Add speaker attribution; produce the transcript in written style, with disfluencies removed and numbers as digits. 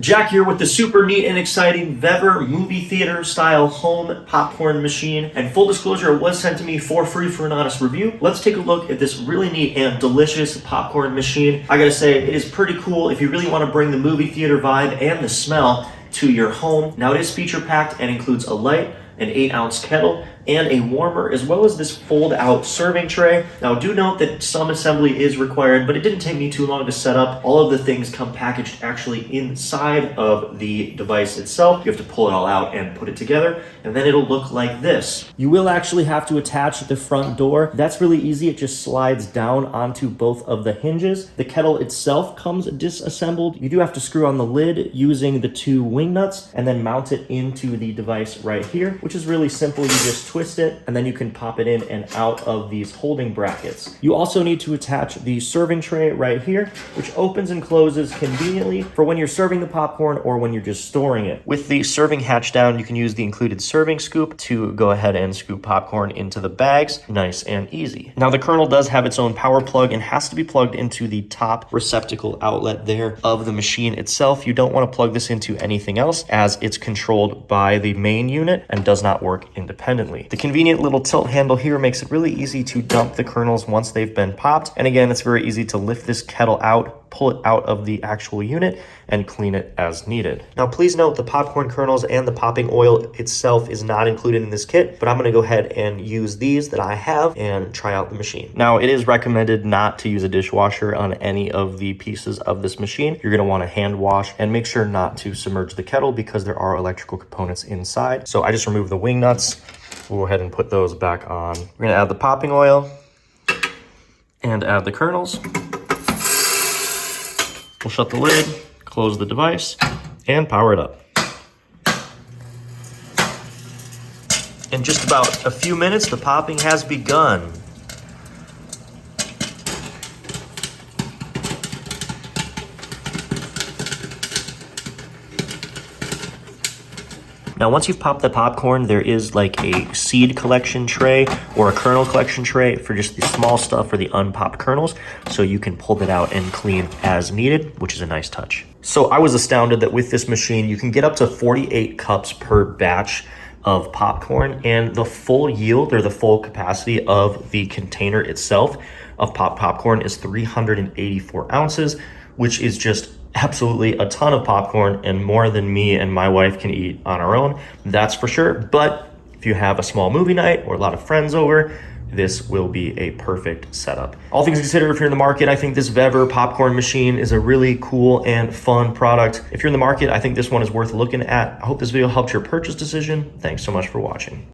Speaker 1: Jack here with the super neat and exciting VEVOR movie theater style home popcorn machine. And full disclosure, it was sent to me for free for an honest review. Let's take a look at this really neat and delicious popcorn machine. I gotta say, it is pretty cool if you really want to bring the movie theater vibe and the smell to your home. Now it is feature packed and includes a light, an 8-ounce kettle, and a warmer, as well as this fold-out serving tray. Now, do note that some assembly is required, but it didn't take me too long to set up. All of the things come packaged actually inside of the device itself. You have to pull it all out and put it together, and then it'll look like this. You will actually have to attach the front door. That's really easy. It just slides down onto both of the hinges. The kettle itself comes disassembled. You do have to screw on the lid using the 2 wing nuts and then mount it into the device right here, which is really simple. You just twist it and then you can pop it in and out of these holding brackets. You also need to attach the serving tray right here, which opens and closes conveniently for when you're serving the popcorn or when you're just storing it. With the serving hatch down, you can use the included serving scoop to go ahead and scoop popcorn into the bags. Nice and easy. Now the kernel does have its own power plug and has to be plugged into the top receptacle outlet there of the machine itself. You don't want to plug this into anything else as it's controlled by the main unit and does not work independently. The convenient little tilt handle here makes it really easy to dump the kernels once they've been popped. And again, it's very easy to lift this kettle out, pull it out of the actual unit, and clean it as needed. Now, please note the popcorn kernels and the popping oil itself is not included in this kit, but I'm gonna go ahead and use these that I have and try out the machine. Now, it is recommended not to use a dishwasher on any of the pieces of this machine. You're gonna wanna hand wash and make sure not to submerge the kettle because there are electrical components inside. So I just removed the wing nuts. We'll go ahead and put those back on. We're gonna add the popping oil and add the kernels. We'll shut the lid, close the device, and power it up. In just about a few minutes, the popping has begun. Now, once you've popped the popcorn, there is like a seed collection tray or a kernel collection tray for just the small stuff or the unpopped kernels. So you can pull that out and clean as needed, which is a nice touch. So I was astounded that with this machine, you can get up to 48 cups per batch of popcorn, and the full yield or the full capacity of the container itself of popcorn is 384 ounces, which is just absolutely a ton of popcorn and more than me and my wife can eat on our own, that's for sure. But if you have a small movie night or a lot of friends over, this will be a perfect setup. All things considered, if you're in the market, I think this VEVOR popcorn machine is a really cool and fun product. If you're in the market, I think this one is worth looking at. I hope this video helped your purchase decision. Thanks so much for watching.